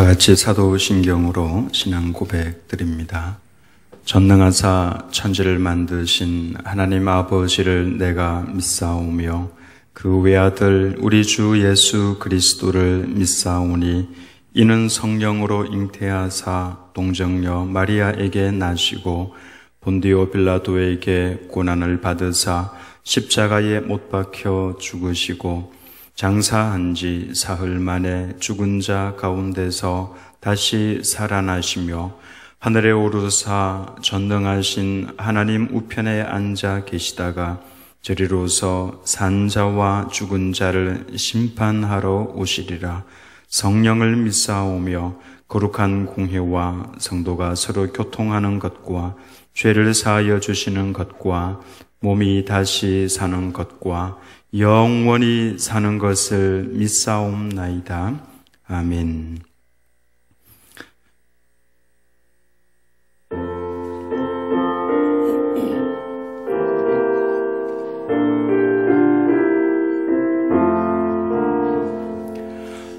다 같이 사도신경으로 신앙 고백 드립니다. 전능하사 천지를 만드신 하나님 아버지를 내가 믿사오며 그 외아들 우리 주 예수 그리스도를 믿사오니 이는 성령으로 잉태하사 동정녀 마리아에게 나시고 본디오 빌라도에게 고난을 받으사 십자가에 못 박혀 죽으시고 장사한 지 사흘 만에 죽은 자 가운데서 다시 살아나시며 하늘에 오르사 전능하신 하나님 우편에 앉아 계시다가 저리로서 산 자와 죽은 자를 심판하러 오시리라. 성령을 믿사오며 거룩한 공회와 성도가 서로 교통하는 것과 죄를 사하여 주시는 것과 몸이 다시 사는 것과 영원히 사는 것을 믿사옵나이다. 아멘.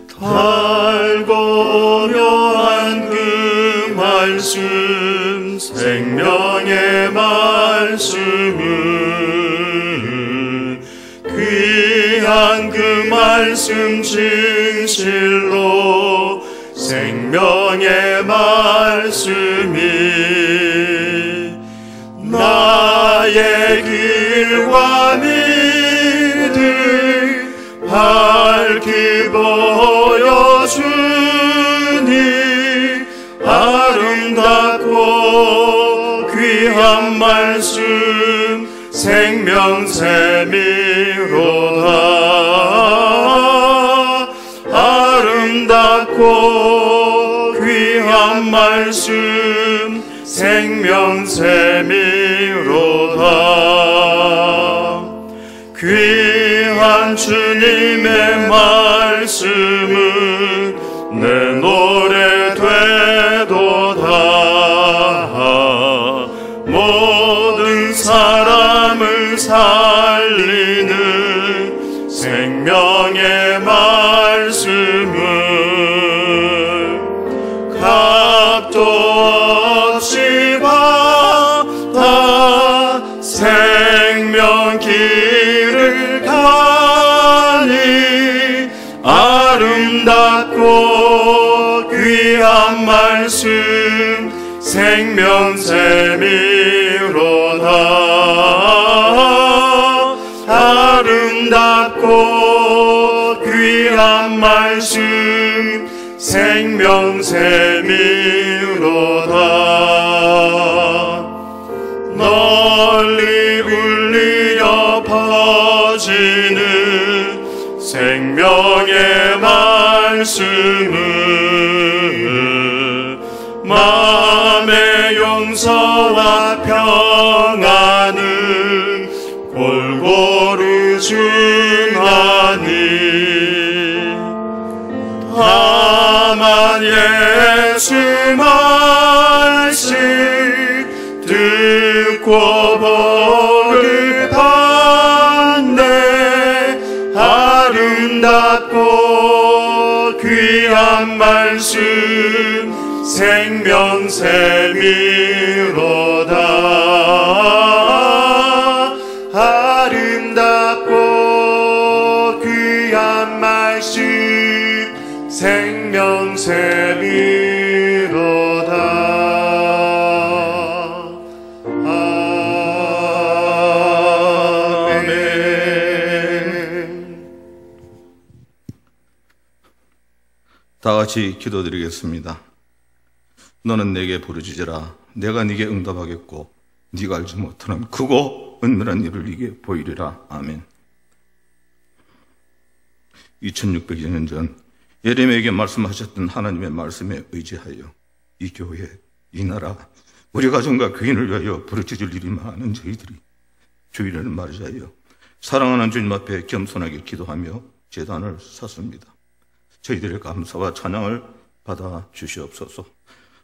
달고 묘한 그 말씀, 생명의 말씀은 귀한 그 말씀 진실로 생명의 말씀이 나의 길과 믿음 밝히 보여주니 아름답고 귀한 말씀 생명샘이로다. 아름답고 귀한 말씀 생명샘이로다. 귀한 주님의 말씀은 내 노래 되도다. 모든 사람을 살리는 생명의 말씀은 값도 없이 받아 생명 길을 가니 아름답고 귀한 말씀 생명샘이로다. 아름답고 귀한 말씀 생명샘이로다. 널리 울리려 퍼지는 생명의 말씀은 마음의 용서와 평안은 골고루 증하니 다만 예수 말씀 듣고 복을 받네. 아름답고 귀한 말씀 생명샘이로다. 아름답고 귀한 말씀 생명샘이로다. 다 같이 기도드리겠습니다. 너는 내게 부르짖으라. 내가 네게 응답하겠고 네가 알지 못하는 크고 은밀한 일을 네게 보이리라. 아멘. 2600년 전 예레미야에게 말씀하셨던 하나님의 말씀에 의지하여 이 교회, 이 나라, 우리 가정과 교인을 위하여 부르짖을 일이 많은 저희들이 주일을 맞이하여 사랑하는 주님 앞에 겸손하게 기도하며 제단을 샀습니다. 저희들의 감사와 찬양을 받아 주시옵소서.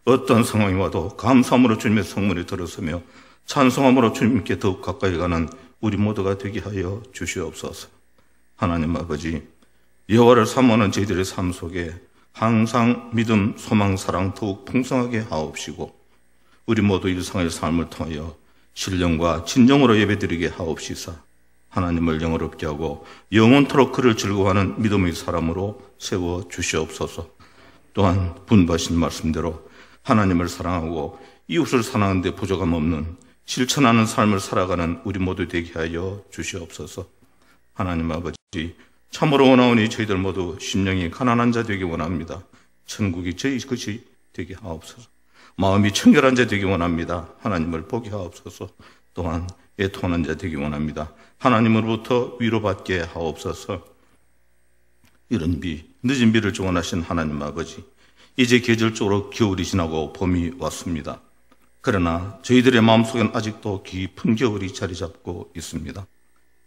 어떤 상황이 와도 감사함으로 주님의 성문에 들어서며 찬송함으로 주님께 더욱 가까이 가는 우리 모두가 되게 하여 주시옵소서. 하나님 아버지, 여호와를 사모하는 저희들의 삶 속에 항상 믿음, 소망, 사랑 더욱 풍성하게 하옵시고 우리 모두 일상의 삶을 통하여 신령과 진정으로 예배드리게 하옵시사 하나님을 영어롭게 하고 영원토록 그를 즐거워하는 믿음의 사람으로 세워 주시옵소서. 또한 분부하신 말씀대로 하나님을 사랑하고 이웃을 사랑하는 데 부족함 없는 실천하는 삶을 살아가는 우리 모두 되게 하여 주시옵소서. 하나님 아버지, 참으로 원하오니 저희들 모두 심령이 가난한 자 되기 원합니다. 천국이 저희 것이 되게 하옵소서. 마음이 청결한 자 되기 원합니다. 하나님을 보게 하옵소서. 또한 애통하는 자 되기 원합니다. 하나님으로부터 위로받게 하옵소서. 이른 비, 늦은 비를 주관하신 하나님 아버지, 이제 계절적으로 겨울이 지나고 봄이 왔습니다. 그러나 저희들의 마음속엔 아직도 깊은 겨울이 자리 잡고 있습니다.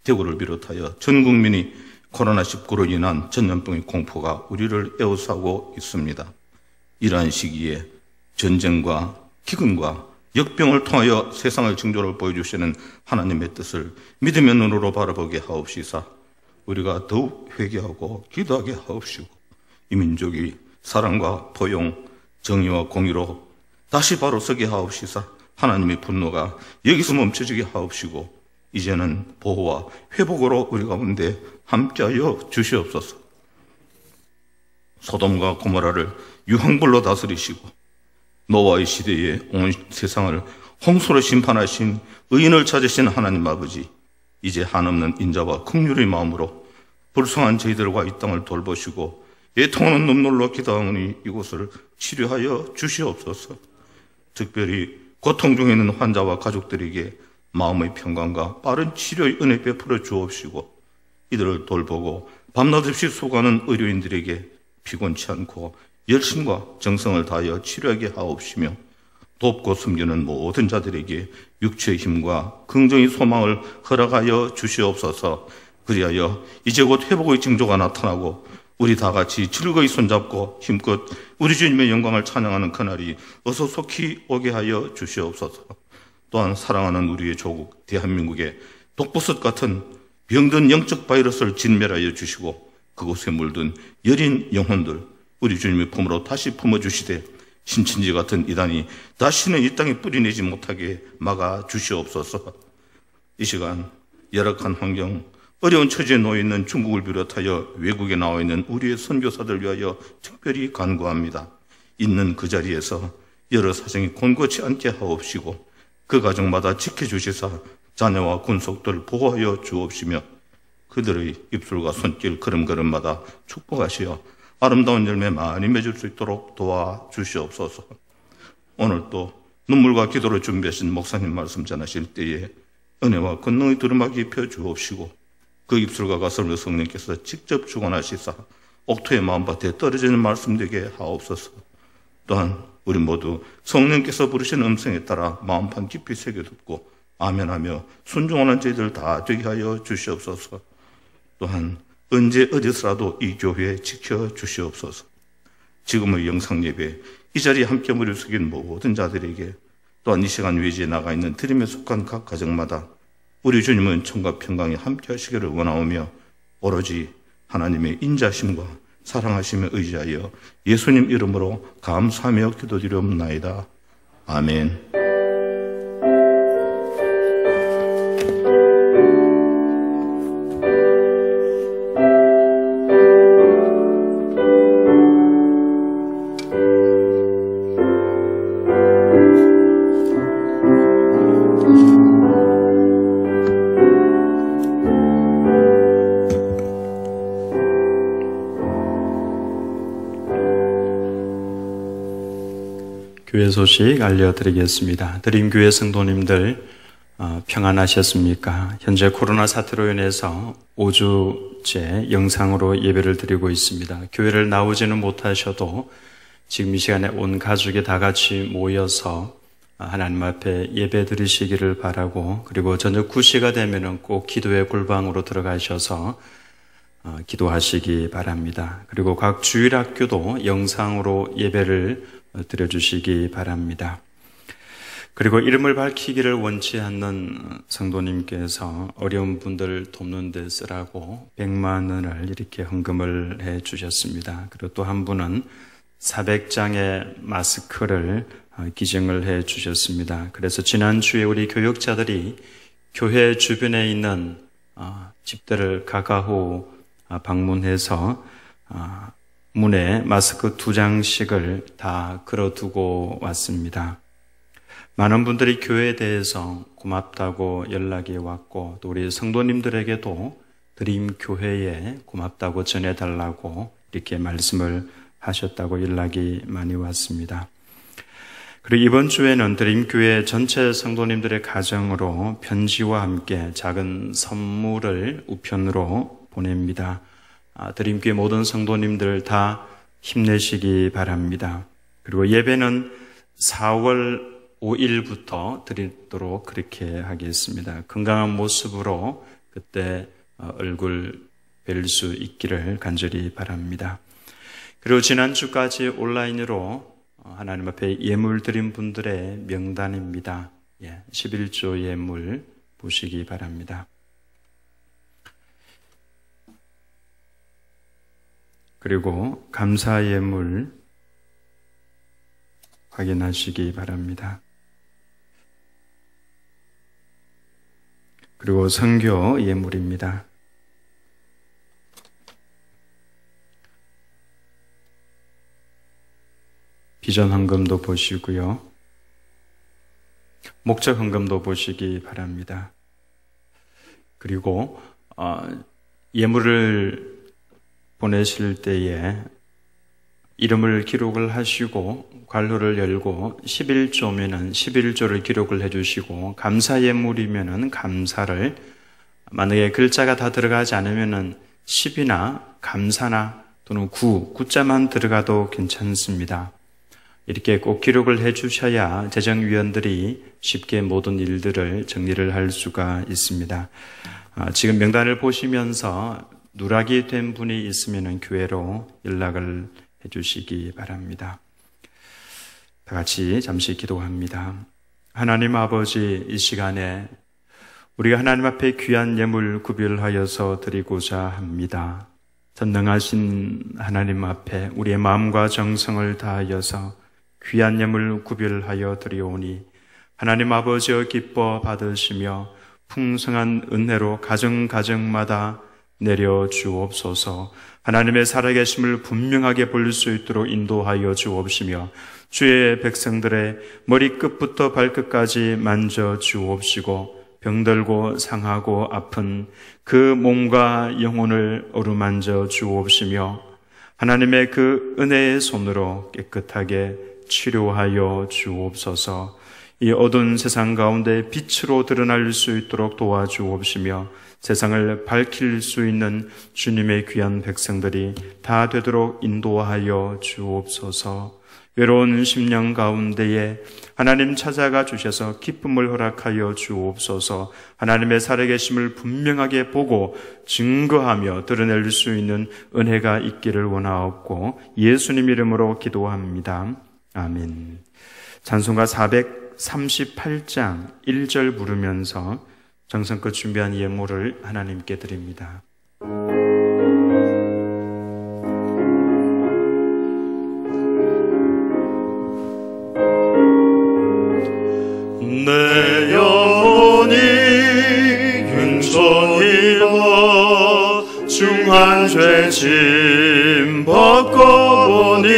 대구를 비롯하여 전 국민이 코로나19로 인한 전염병의 공포가 우리를 에워싸고 있습니다. 이러한 시기에 전쟁과 기근과 역병을 통하여 세상을 징조를 보여주시는 하나님의 뜻을 믿음의 눈으로 바라보게 하옵시사 우리가 더욱 회개하고 기도하게 하옵시고 이 민족이 사랑과 포용, 정의와 공의로 다시 바로 서게 하옵시사 하나님의 분노가 여기서 멈춰지게 하옵시고 이제는 보호와 회복으로 우리 가운데 함께하여 주시옵소서. 소돔과 고모라를 유황불로 다스리시고 노아의 시대에 온 세상을 홍수로 심판하신 의인을 찾으신 하나님 아버지, 이제 한없는 인자와 긍휼의 마음으로 불쌍한 저희들과 이 땅을 돌보시고 애통하는 눈물로 기도하오니 이곳을 치료하여 주시옵소서. 특별히 고통 중에 있는 환자와 가족들에게 마음의 평강과 빠른 치료의 은혜 베풀어 주옵시고 이들을 돌보고 밤낮 없이 수고하는 의료인들에게 피곤치 않고 열심과 정성을 다하여 치료하게 하옵시며 돕고 숨기는 모든 자들에게 육체의 힘과 긍정의 소망을 허락하여 주시옵소서. 그리하여 이제 곧 회복의 징조가 나타나고 우리 다 같이 즐거이 손잡고 힘껏 우리 주님의 영광을 찬양하는 그날이 어서 속히 오게 하여 주시옵소서. 또한 사랑하는 우리의 조국 대한민국에 독버섯 같은 병든 영적 바이러스를 진멸하여 주시고 그곳에 물든 여린 영혼들 우리 주님의 품으로 다시 품어주시되 신천지 같은 이단이 다시는 이 땅에 뿌리내지 못하게 막아 주시옵소서. 이 시간 열악한 환경, 어려운 처지에 놓여 있는 중국을 비롯하여 외국에 나와 있는 우리의 선교사들 위하여 특별히 간구합니다. 있는 그 자리에서 여러 사정이 곤고치 않게 하옵시고 그 가정마다 지켜주시사 자녀와 군속들 보호하여 주옵시며 그들의 입술과 손길 걸음걸음마다 축복하시어 아름다운 열매 많이 맺을 수 있도록 도와주시옵소서. 오늘 또 눈물과 기도를 준비하신 목사님 말씀 전하실 때에 은혜와 권능의 두루마기 입혀 주옵시고 그 입술과 가슴을 성령께서 직접 주관하시사 옥토의 마음밭에 떨어지는 말씀 되게 하옵소서. 또한 우리 모두 성령께서 부르신 음성에 따라 마음판 깊이 새겨듣고 아멘하며 순종하는 저희들 다 되게 하여 주시옵소서. 또한 언제 어디서라도 이 교회 지켜주시옵소서. 지금의 영상예배 이 자리에 함께 머리 숙인 모든 자들에게 또한 이 시간 외지에 나가 있는 드림에 속한 각 가정마다 우리 주님은 청과 평강에 함께 하시기를 원하오며 오로지 하나님의 인자심과 사랑하심에 의지하여 예수님 이름으로 감사하며 기도드리옵나이다. 아멘. 교회 소식 알려드리겠습니다. 드림교회 성도님들 평안하셨습니까? 현재 코로나 사태로 인해서 5주째 영상으로 예배를 드리고 있습니다. 교회를 나오지는 못하셔도 지금 이 시간에 온 가족이 다 같이 모여서 하나님 앞에 예배 드리시기를 바라고, 그리고 저녁 9시가 되면은 꼭 기도의 골방으로 들어가셔서 기도하시기 바랍니다. 그리고 각 주일학교도 영상으로 예배를 드려주시기 바랍니다. 그리고 이름을 밝히기를 원치 않는 성도님께서 어려운 분들을 돕는 데 쓰라고 100만 원을 이렇게 헌금을 해 주셨습니다. 그리고 또 한 분은 400장의 마스크를 기증을 해 주셨습니다. 그래서 지난주에 우리 교육자들이 교회 주변에 있는 집들을 가가호 방문해서 문에 마스크 2장씩을 다 걸어두고 왔습니다. 많은 분들이 교회에 대해서 고맙다고 연락이 왔고 또 우리 성도님들에게도 드림교회에 고맙다고 전해달라고 이렇게 말씀을 하셨다고 연락이 많이 왔습니다. 그리고 이번 주에는 드림교회 전체 성도님들의 가정으로 편지와 함께 작은 선물을 우편으로 보냅니다. 드림교회 모든 성도님들 다 힘내시기 바랍니다. 그리고 예배는 4월 5일부터 드리도록 그렇게 하겠습니다. 건강한 모습으로 그때 얼굴 뵐 수 있기를 간절히 바랍니다. 그리고 지난주까지 온라인으로 하나님 앞에 예물 드린 분들의 명단입니다. 11조 예물 보시기 바랍니다. 그리고 감사 예물 확인하시기 바랍니다. 그리고 선교 예물입니다. 비전 헌금도 보시고요. 목적 헌금도 보시기 바랍니다. 그리고 예물을 보내실 때에 이름을 기록을 하시고 관로를 열고 11조면은 11조를 기록을 해주시고 감사 예물이면은 감사를, 만약에 글자가 다 들어가지 않으면은 10이나 감사나 또는 구자만 들어가도 괜찮습니다. 이렇게 꼭 기록을 해주셔야 재정위원들이 쉽게 모든 일들을 정리를 할 수가 있습니다. 지금 명단을 보시면서 누락이 된 분이 있으면 교회로 연락을 해주시기 바랍니다. 다 같이 잠시 기도합니다. 하나님 아버지, 이 시간에 우리가 하나님 앞에 귀한 예물 구별하여서 드리고자 합니다. 전능하신 하나님 앞에 우리의 마음과 정성을 다하여서 귀한 예물 구별하여 드리오니 하나님 아버지여 기뻐 받으시며 풍성한 은혜로 가정가정마다 내려 주옵소서. 하나님의 살아계심을 분명하게 볼 수 있도록 인도하여 주옵시며 주의 백성들의 머리끝부터 발끝까지 만져 주옵시고 병들고 상하고 아픈 그 몸과 영혼을 어루만져 주옵시며 하나님의 그 은혜의 손으로 깨끗하게 치료하여 주옵소서. 이 어두운 세상 가운데 빛으로 드러날 수 있도록 도와주옵시며 세상을 밝힐 수 있는 주님의 귀한 백성들이 다 되도록 인도하여 주옵소서. 외로운 심령 가운데에 하나님 찾아가 주셔서 기쁨을 허락하여 주옵소서. 하나님의 살아계심을 분명하게 보고 증거하며 드러낼 수 있는 은혜가 있기를 원하옵고 예수님 이름으로 기도합니다. 아멘. 찬송가 438장 1절 부르면서 정성껏 준비한 예물을 하나님께 드립니다. 내 영혼이 흉존입어 중한 죄짐 벗고 보니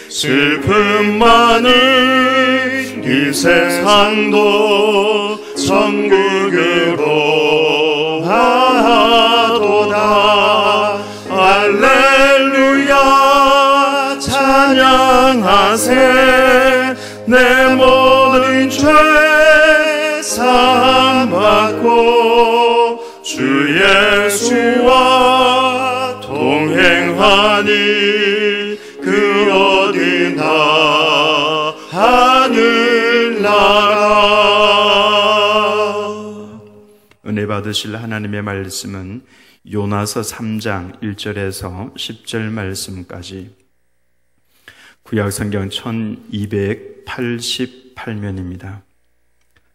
슬픔 많은 이 세상도 천국으로 하도다. 할렐루야 찬양하세. 내 모든 죄 사함 받고 주 예수와 동행하니 그 어디나 하늘나라. 은혜 받으실 하나님의 말씀은 요나서 3장 1절에서 10절 말씀까지 구약성경 1288 8면입니다.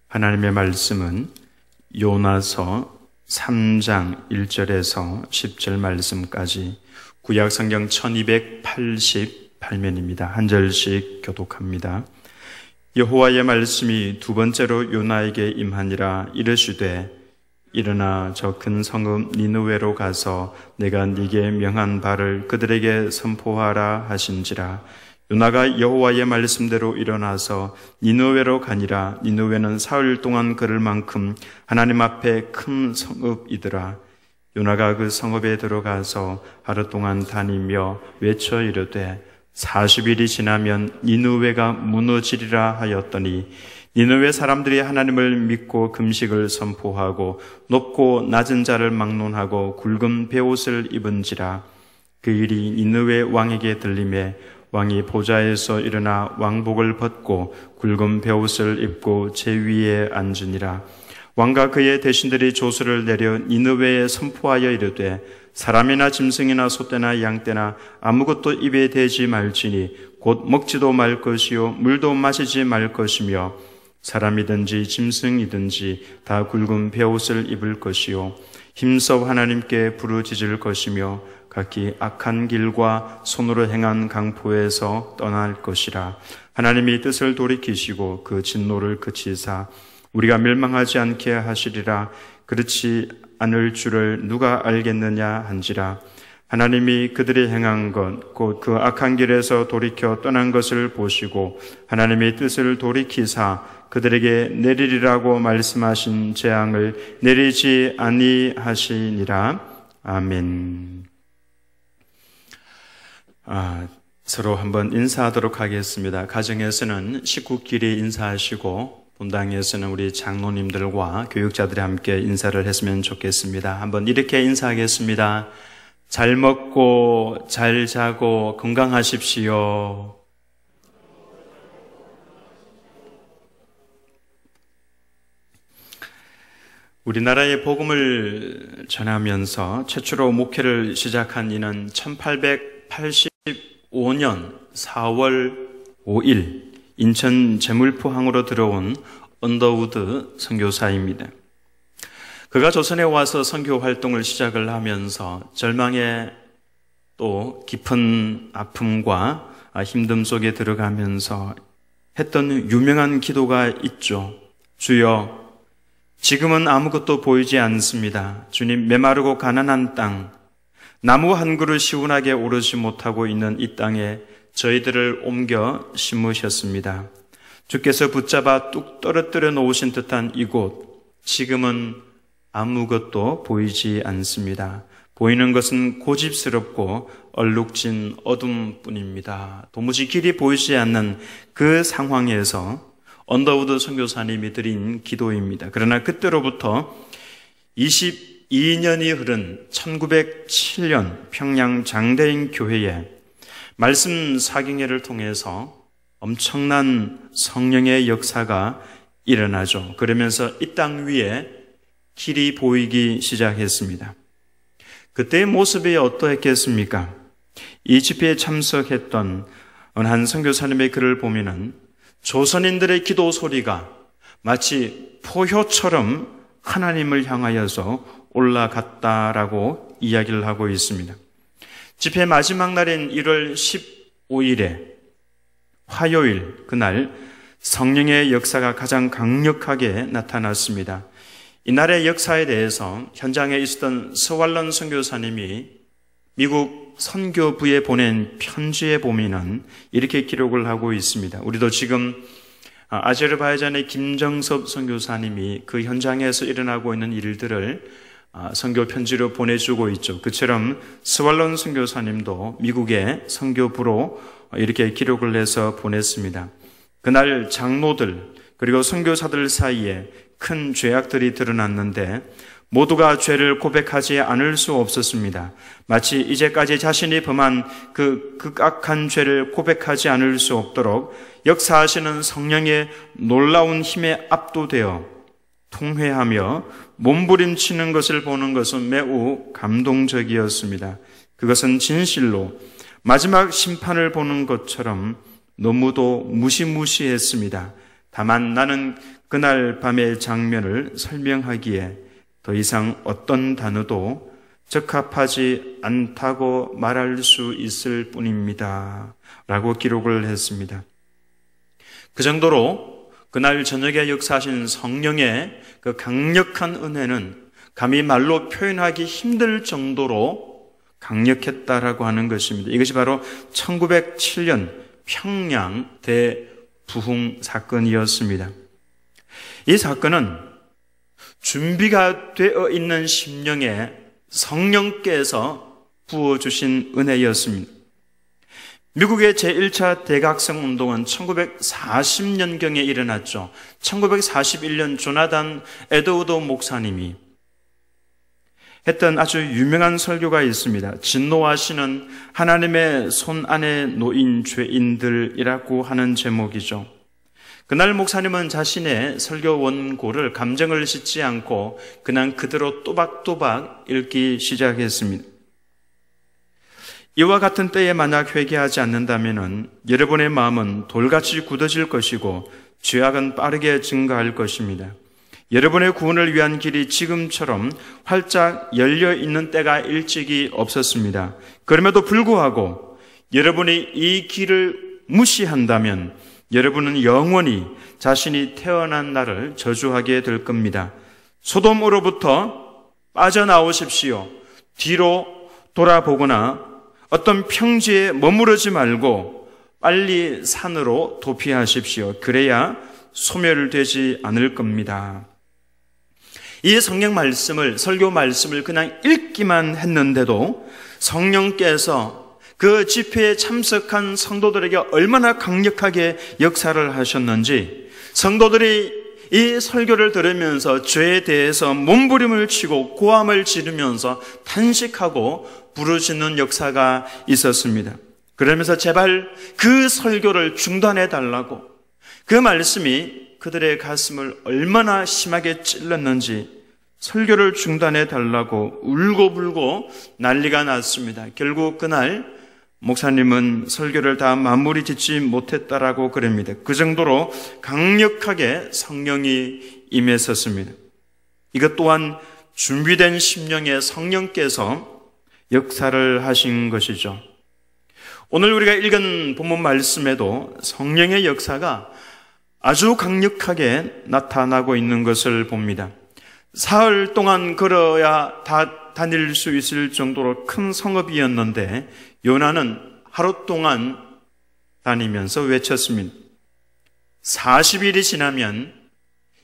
하나님의 말씀은 요나서 3장 1절에서 10절 말씀까지 구약 성경 1288면입니다. 한 절씩 교독합니다. 여호와의 말씀이 두 번째로 요나에게 임하니라. 이르시되 일어나 저 큰 성읍 니느웨로 가서 내가 네게 명한 바를 그들에게 선포하라 하신지라. 요나가 여호와의 말씀대로 일어나서 니느웨로 가니라. 니느웨는 사흘 동안 걸을 만큼 하나님 앞에 큰 성읍이더라. 요나가 그 성읍에 들어가서 하루 동안 다니며 외쳐 이르되 40일이 지나면 니느웨가 무너지리라 하였더니 니느웨 사람들이 하나님을 믿고 금식을 선포하고 높고 낮은 자를 막론하고 굵은 베옷을 입은지라. 그 일이 니느웨 왕에게 들림에 왕이 보좌에서 일어나 왕복을 벗고 굵은 베옷을 입고 제 위에 앉으니라. 왕과 그의 대신들이 조서를 내려 니느웨에 선포하여 이르되 사람이나 짐승이나 소떼나 양떼나 아무것도 입에 대지 말지니 곧 먹지도 말 것이요 물도 마시지 말 것이며 사람이든지 짐승이든지 다 굵은 베옷을 입을 것이요 힘써 하나님께 부르짖을 것이며 각기 악한 길과 손으로 행한 강포에서 떠날 것이라. 하나님이 뜻을 돌이키시고 그 진노를 그치사 우리가 멸망하지 않게 하시리라. 그렇지 않을 줄을 누가 알겠느냐 한지라. 하나님이 그들이 행한 것 곧 그 악한 길에서 돌이켜 떠난 것을 보시고 하나님의 뜻을 돌이키사 그들에게 내리리라고 말씀하신 재앙을 내리지 아니하시니라. 아멘. 서로 한번 인사하도록 하겠습니다. 가정에서는 식구끼리 인사하시고 본당에서는 우리 장로님들과 교육자들이 함께 인사를 했으면 좋겠습니다. 한번 이렇게 인사하겠습니다. 잘 먹고 잘 자고 건강하십시오. 우리나라의 복음을 전하면서 최초로 목회를 시작한 이는 1885년 4월 5일 인천 제물포항으로 들어온 언더우드 선교사입니다. 그가 조선에 와서 선교 활동을 시작을 하면서 절망의 또 깊은 아픔과 힘듦 속에 들어가면서 했던 유명한 기도가 있죠. 주여, 지금은 아무것도 보이지 않습니다. 주님, 메마르고 가난한 땅, 나무 한 그루 시원하게 오르지 못하고 있는 이 땅에 저희들을 옮겨 심으셨습니다. 주께서 붙잡아 뚝 떨어뜨려 놓으신 듯한 이곳, 지금은 아무것도 보이지 않습니다. 보이는 것은 고집스럽고 얼룩진 어둠뿐입니다. 도무지 길이 보이지 않는 그 상황에서 언더우드 선교사님이 드린 기도입니다. 그러나 그때로부터 22년이 흐른 1907년 평양 장대인 교회에 말씀 사경회를 통해서 엄청난 성령의 역사가 일어나죠. 그러면서 이 땅 위에 길이 보이기 시작했습니다. 그때의 모습이 어떠했겠습니까? 이 집회에 참석했던 한 선교사님의 글을 보면은 조선인들의 기도 소리가 마치 포효처럼 하나님을 향하여서 올라갔다라고 이야기를 하고 있습니다. 집회 마지막 날인 1월 15일에 화요일 그날 성령의 역사가 가장 강력하게 나타났습니다. 이날의 역사에 대해서 현장에 있었던 서왈런 선교사님이 미국 선교부에 보낸 편지에 보면은 이렇게 기록을 하고 있습니다. 우리도 지금 아제르바이잔의 김정섭 선교사님이 그 현장에서 일어나고 있는 일들을 선교 편지로 보내주고 있죠. 그처럼 서왈런 선교사님도 미국의 선교부로 이렇게 기록을 해서 보냈습니다. 그날 장로들 그리고 선교사들 사이에 큰 죄악들이 드러났는데 모두가 죄를 고백하지 않을 수 없었습니다. 마치 이제까지 자신이 범한 그 극악한 죄를 고백하지 않을 수 없도록 역사하시는 성령의 놀라운 힘에 압도되어 통회하며 몸부림치는 것을 보는 것은 매우 감동적이었습니다. 그것은 진실로 마지막 심판을 보는 것처럼 너무도 무시무시했습니다. 다만 나는 그날 밤의 장면을 설명하기에 더 이상 어떤 단어도 적합하지 않다고 말할 수 있을 뿐입니다. 라고 기록을 했습니다. 그 정도로 그날 저녁에 역사하신 성령의 그 강력한 은혜는 감히 말로 표현하기 힘들 정도로 강력했다라고 하는 것입니다. 이것이 바로 1907년 평양 대부흥 사건이었습니다. 이 사건은 준비가 되어 있는 심령에 성령께서 부어주신 은혜였습니다. 미국의 제1차 대각성 운동은 1940년경에 일어났죠. 1941년 조나단 에드워드 목사님이 했던 아주 유명한 설교가 있습니다. 진노하시는 하나님의 손 안에 놓인 죄인들이라고 하는 제목이죠. 그날 목사님은 자신의 설교 원고를 감정을 싣지 않고 그냥 그대로 또박또박 읽기 시작했습니다. 이와 같은 때에 만약 회개하지 않는다면 여러분의 마음은 돌같이 굳어질 것이고 죄악은 빠르게 증가할 것입니다. 여러분의 구원을 위한 길이 지금처럼 활짝 열려 있는 때가 일찍이 없었습니다. 그럼에도 불구하고 여러분이 이 길을 무시한다면 여러분은 영원히 자신이 태어난 날을 저주하게 될 겁니다. 소돔으로부터 빠져나오십시오. 뒤로 돌아보거나 어떤 평지에 머무르지 말고 빨리 산으로 도피하십시오. 그래야 소멸되지 않을 겁니다. 이 성경 말씀을, 설교 말씀을 그냥 읽기만 했는데도 성령께서 그 집회에 참석한 성도들에게 얼마나 강력하게 역사를 하셨는지, 성도들이 이 설교를 들으면서 죄에 대해서 몸부림을 치고 고함을 지르면서 탄식하고 부르짖는 역사가 있었습니다. 그러면서 제발 그 설교를 중단해 달라고, 그 말씀이 그들의 가슴을 얼마나 심하게 찔렀는지 설교를 중단해 달라고 울고불고 난리가 났습니다. 결국 그날 목사님은 설교를 다 마무리 짓지 못했다라고 그럽니다. 그 정도로 강력하게 성령이 임했었습니다. 이것 또한 준비된 심령에 성령께서 역사를 하신 것이죠. 오늘 우리가 읽은 본문 말씀에도 성령의 역사가 아주 강력하게 나타나고 있는 것을 봅니다. 사흘 동안 걸어야 다 다닐 수 있을 정도로 큰 성읍이었는데 요나는 하루 동안 다니면서 외쳤습니다. 40일이 지나면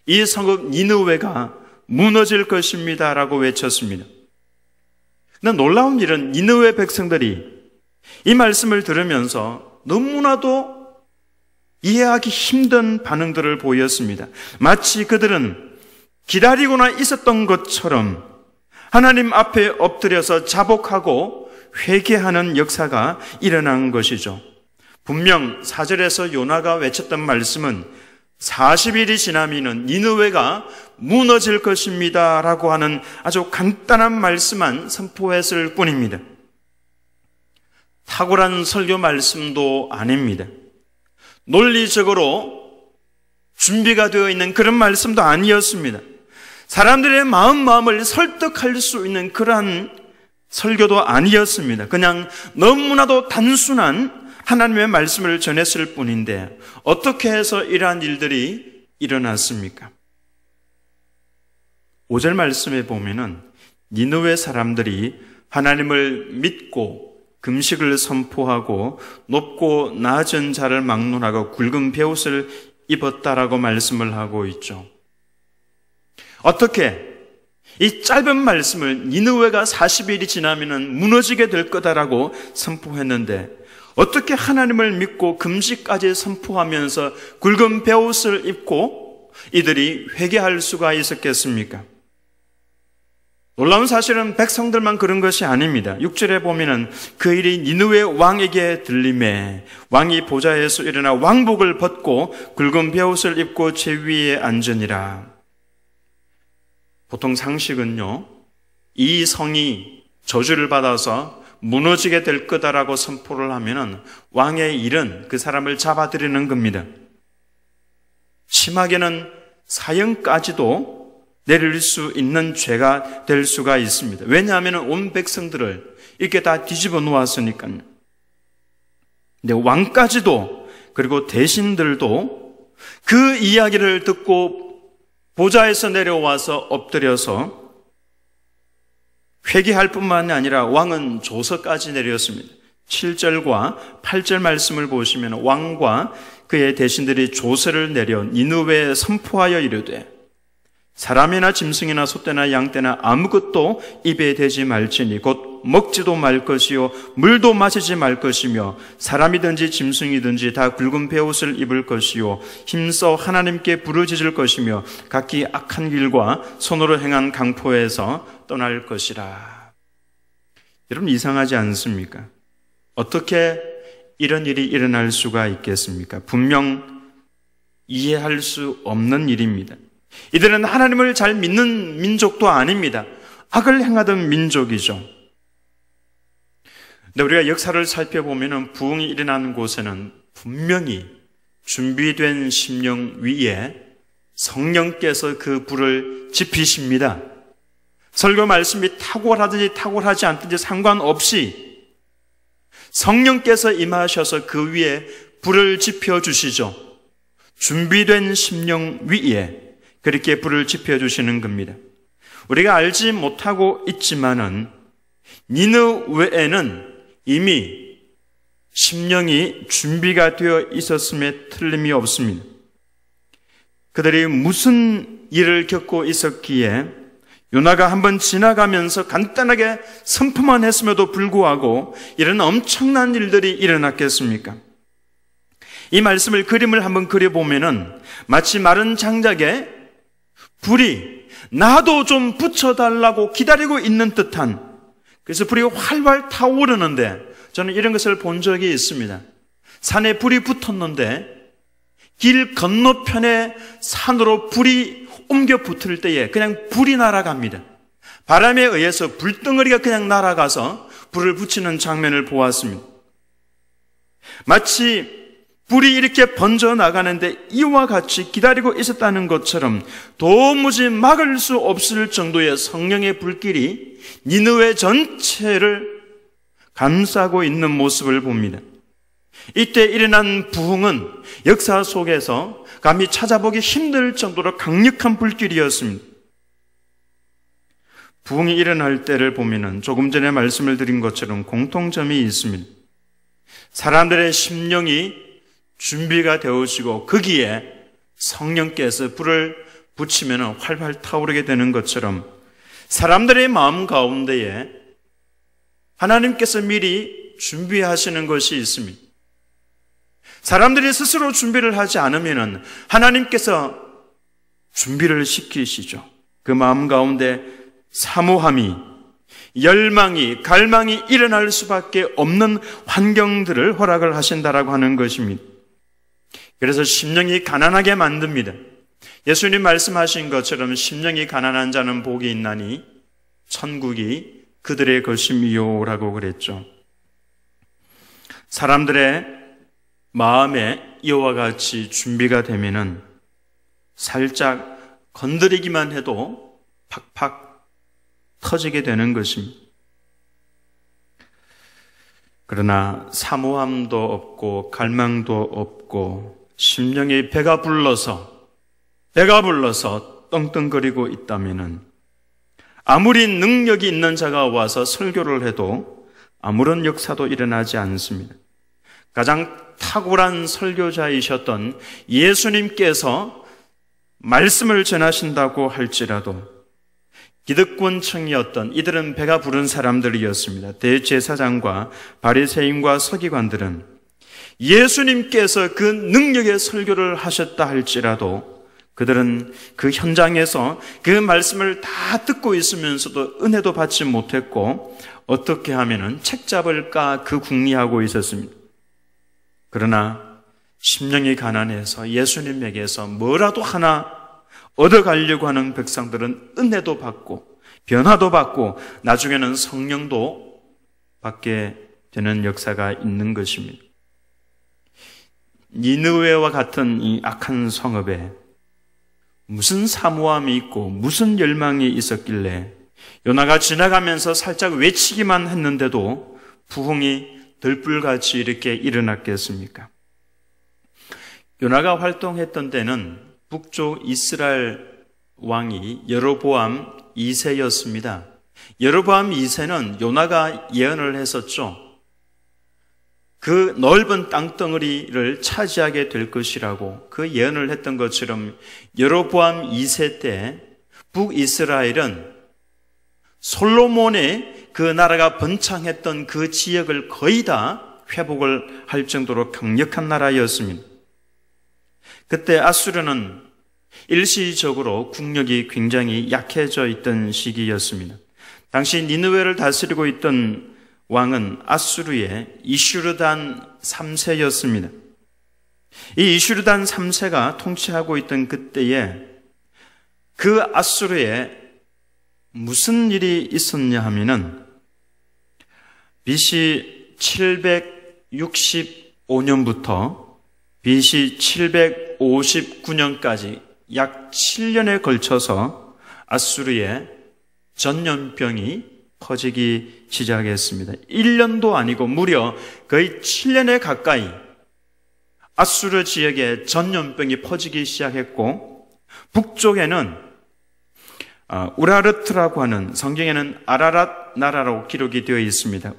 이 성읍 니느웨가 무너질 것입니다 라고 외쳤습니다. 그런데 놀라운 일은 니느웨 백성들이 이 말씀을 들으면서 너무나도 이해하기 힘든 반응들을 보였습니다. 마치 그들은 기다리고나 있었던 것처럼 하나님 앞에 엎드려서 자복하고 회개하는 역사가 일어난 것이죠. 분명 4절에서 요나가 외쳤던 말씀은 40일이 지나면 니느웨가 무너질 것입니다 라고 하는 아주 간단한 말씀만 선포했을 뿐입니다. 탁월한 설교 말씀도 아닙니다. 논리적으로 준비가 되어 있는 그런 말씀도 아니었습니다. 사람들의 마음을 설득할 수 있는 그러한 설교도 아니었습니다. 그냥 너무나도 단순한 하나님의 말씀을 전했을 뿐인데 어떻게 해서 이러한 일들이 일어났습니까? 5절 말씀에 보면은 니느웨 사람들이 하나님을 믿고 금식을 선포하고 높고 낮은 자를 막론하고 굵은 베옷을 입었다라고 말씀을 하고 있죠. 어떻게 이 짧은 말씀을 니느웨가 40일이 지나면 무너지게 될 거다라고 선포했는데 어떻게 하나님을 믿고 금식까지 선포하면서 굵은 베옷을 입고 이들이 회개할 수가 있었겠습니까? 놀라운 사실은 백성들만 그런 것이 아닙니다. 6절에 보면은 그 일이 니느웨 왕에게 들림에 왕이 보좌에서 일어나 왕복을 벗고 굵은 베옷을 입고 제 위에 앉으니라. 보통 상식은요, 이 성이 저주를 받아서 무너지게 될 거다라고 선포를 하면은 왕의 일은 그 사람을 잡아들이는 겁니다. 심하게는 사형까지도 내릴 수 있는 죄가 될 수가 있습니다. 왜냐하면 온 백성들을 이렇게 다 뒤집어 놓았으니까요. 근데 왕까지도, 그리고 대신들도 그 이야기를 듣고 보좌에서 내려와서 엎드려서 회개할 뿐만이 아니라 왕은 조서까지 내렸습니다. 7절과 8절 말씀을 보시면 왕과 그의 대신들이 조서를 내려 니느웨에 선포하여 이르되 사람이나 짐승이나 소떼나 양떼나 아무것도 입에 대지 말지니 곧 먹지도 말 것이요 물도 마시지 말 것이며 사람이든지 짐승이든지 다 굵은 베옷을 입을 것이요 힘써 하나님께 부르짖을 것이며 각기 악한 길과 손으로 행한 강포에서 떠날 것이라. 여러분, 이상하지 않습니까? 어떻게 이런 일이 일어날 수가 있겠습니까? 분명 이해할 수 없는 일입니다. 이들은 하나님을 잘 믿는 민족도 아닙니다. 악을 행하던 민족이죠. 근데 우리가 역사를 살펴보면 부흥이 일어나는 곳에는 분명히 준비된 심령 위에 성령께서 그 불을 지피십니다. 설교 말씀이 탁월하든지 탁월하지 않든지 상관없이 성령께서 임하셔서 그 위에 불을 지펴주시죠. 준비된 심령 위에 그렇게 불을 지펴주시는 겁니다. 우리가 알지 못하고 있지만은 니느웨에는 이미 심령이 준비가 되어 있었음에 틀림이 없습니다. 그들이 무슨 일을 겪고 있었기에 요나가 한번 지나가면서 간단하게 선포만 했음에도 불구하고 이런 엄청난 일들이 일어났겠습니까? 이 말씀을 그림을 한번 그려보면은 마치 마른 장작에 불이 나도 좀 붙여달라고 기다리고 있는 듯한, 그래서 불이 활활 타오르는데 저는 이런 것을 본 적이 있습니다. 산에 불이 붙었는데 길 건너편에 산으로 불이 옮겨 붙을 때에 그냥 불이 날아갑니다. 바람에 의해서 불덩어리가 그냥 날아가서 불을 붙이는 장면을 보았습니다. 마치 불이 이렇게 번져 나가는데 이와 같이 기다리고 있었다는 것처럼 도무지 막을 수 없을 정도의 성령의 불길이 니느웨 전체를 감싸고 있는 모습을 봅니다. 이때 일어난 부흥은 역사 속에서 감히 찾아보기 힘들 정도로 강력한 불길이었습니다. 부흥이 일어날 때를 보면은 조금 전에 말씀을 드린 것처럼 공통점이 있습니다. 사람들의 심령이 준비가 되어지고 거기에 성령께서 불을 붙이면 활활 타오르게 되는 것처럼 사람들의 마음 가운데에 하나님께서 미리 준비하시는 것이 있습니다. 사람들이 스스로 준비를 하지 않으면 하나님께서 준비를 시키시죠. 그 마음 가운데 사모함이, 열망이, 갈망이 일어날 수밖에 없는 환경들을 허락을 하신다라고 하는 것입니다. 그래서 심령이 가난하게 만듭니다. 예수님 말씀하신 것처럼 심령이 가난한 자는 복이 있나니 천국이 그들의 것임이요라고 그랬죠. 사람들의 마음에 이와 같이 준비가 되면은 살짝 건드리기만 해도 팍팍 터지게 되는 것입니다. 그러나 사모함도 없고 갈망도 없고 심령이 배가 불러서 떵떵거리고 있다면은 아무리 능력이 있는 자가 와서 설교를 해도 아무런 역사도 일어나지 않습니다. 가장 탁월한 설교자이셨던 예수님께서 말씀을 전하신다고 할지라도 기득권층이었던 이들은 배가 부른 사람들이었습니다. 대제사장과 바리새인과 서기관들은 예수님께서 그 능력의 설교를 하셨다 할지라도 그들은 그 현장에서 그 말씀을 다 듣고 있으면서도 은혜도 받지 못했고 어떻게 하면은 책 잡을까 그 궁리하고 있었습니다. 그러나 심령이 가난해서 예수님에게서 뭐라도 하나 얻어가려고 하는 백성들은 은혜도 받고 변화도 받고 나중에는 성령도 받게 되는 역사가 있는 것입니다. 니느웨와 같은 이 악한 성읍에 무슨 사모함이 있고 무슨 열망이 있었길래 요나가 지나가면서 살짝 외치기만 했는데도 부흥이 들불같이 이렇게 일어났겠습니까? 요나가 활동했던 때는 북쪽 이스라엘 왕이 여로보암 2세였습니다. 여로보암 2세는 요나가 예언을 했었죠. 그 넓은 땅덩어리를 차지하게 될 것이라고 그 예언을 했던 것처럼 여로보암 2세 때 북이스라엘은 솔로몬의 그 나라가 번창했던 그 지역을 거의 다 회복을 할 정도로 강력한 나라였습니다. 그때 아수르는 일시적으로 국력이 굉장히 약해져 있던 시기였습니다. 당시 니느웨를 다스리고 있던 왕은 아수르의 이슈르단 3세였습니다. 이 이슈르단 3세가 통치하고 있던 그때에 그 아수르에 무슨 일이 있었냐 하면은 BC 765년부터 BC 759년까지 약 7년에 걸쳐서 아수르의 전염병이 퍼지기 시작했습니다. 1년도 아니고 무려 거의 7년에 가까이 아수르 지역에 전염병이 퍼지기 시작했고 북쪽에는 우라르트라고 하는, 성경에는 아라랏 나라라고 기록이 되어 있습니다.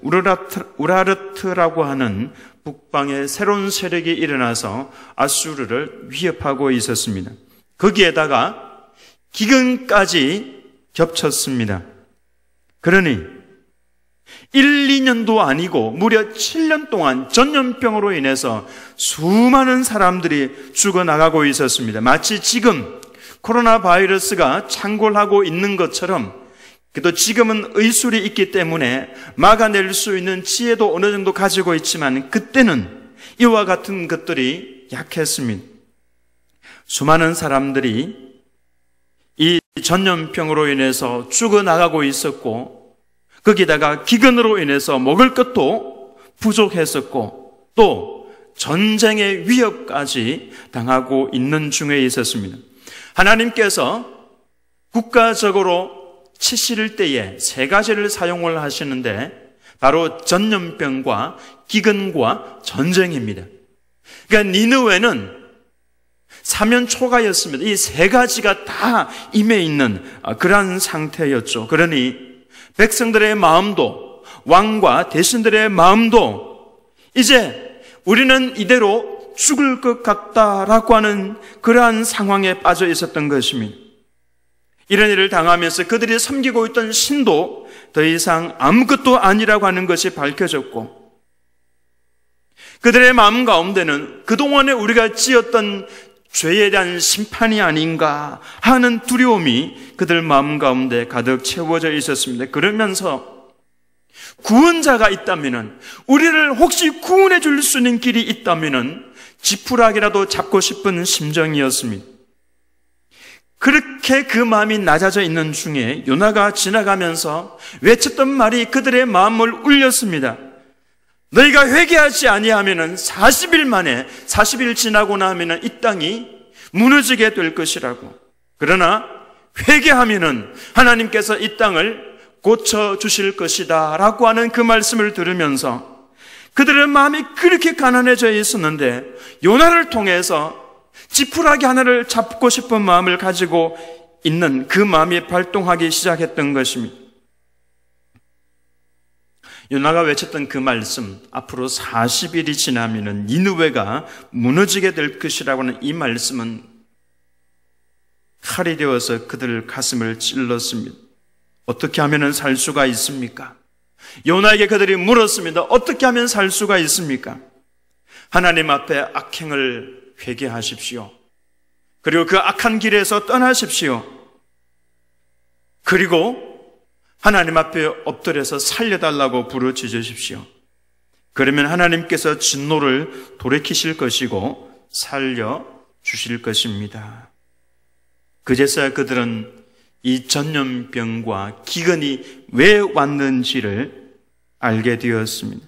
우라르트라고 하는 북방의 새로운 세력이 일어나서 아수르를 위협하고 있었습니다. 거기에다가 기근까지 겹쳤습니다. 그러니 1, 2년도 아니고 무려 7년 동안 전염병으로 인해서 수많은 사람들이 죽어나가고 있었습니다. 마치 지금 코로나 바이러스가 창궐하고 있는 것처럼, 그래도 지금은 의술이 있기 때문에 막아낼 수 있는 지혜도 어느 정도 가지고 있지만 그때는 이와 같은 것들이 약했습니다. 수많은 사람들이 이 전염병으로 인해서 죽어나가고 있었고, 거기다가 기근으로 인해서 먹을 것도 부족했었고, 또 전쟁의 위협까지 당하고 있는 중에 있었습니다. 하나님께서 국가적으로 치실 때에 세 가지를 사용을 하시는데 바로 전염병과 기근과 전쟁입니다. 그러니까 니느웨는 사면초가였습니다. 이 세 가지가 다 임해 있는 그러한 상태였죠. 그러니 백성들의 마음도, 왕과 대신들의 마음도 이제 우리는 이대로 죽을 것 같다라고 하는 그러한 상황에 빠져 있었던 것입니다. 이런 일을 당하면서 그들이 섬기고 있던 신도 더 이상 아무것도 아니라고 하는 것이 밝혀졌고, 그들의 마음 가운데는 그동안에 우리가 지었던 죄에 대한 심판이 아닌가 하는 두려움이 그들 마음 가운데 가득 채워져 있었습니다. 그러면서 구원자가 있다면은, 우리를 혹시 구원해 줄 수 있는 길이 있다면은 지푸라기라도 잡고 싶은 심정이었습니다. 그렇게 그 마음이 낮아져 있는 중에 요나가 지나가면서 외쳤던 말이 그들의 마음을 울렸습니다. 너희가 회개하지 아니하면은 40일 만에, 40일 지나고 나면은 이 땅이 무너지게 될 것이라고. 그러나 회개하면은 하나님께서 이 땅을 고쳐주실 것이다 라고 하는 그 말씀을 들으면서 그들의 마음이 그렇게 가난해져 있었는데 요나를 통해서 지푸라기 하나를 잡고 싶은 마음을 가지고 있는 그 마음이 발동하기 시작했던 것입니다. 요나가 외쳤던 그 말씀, 앞으로 40일이 지나면 니느웨가 무너지게 될 것이라고 하는 이 말씀은 칼이 되어서 그들 가슴을 찔렀습니다. 어떻게 하면 살 수가 있습니까? 요나에게 그들이 물었습니다. 어떻게 하면 살 수가 있습니까? 하나님 앞에 악행을 회개하십시오. 그리고 그 악한 길에서 떠나십시오. 그리고 하나님 앞에 엎드려서 살려달라고 부르짖으십시오. 그러면 하나님께서 진노를 돌이키실 것이고 살려주실 것입니다. 그제서야 그들은 이 전염병과 기근이 왜 왔는지를 알게 되었습니다.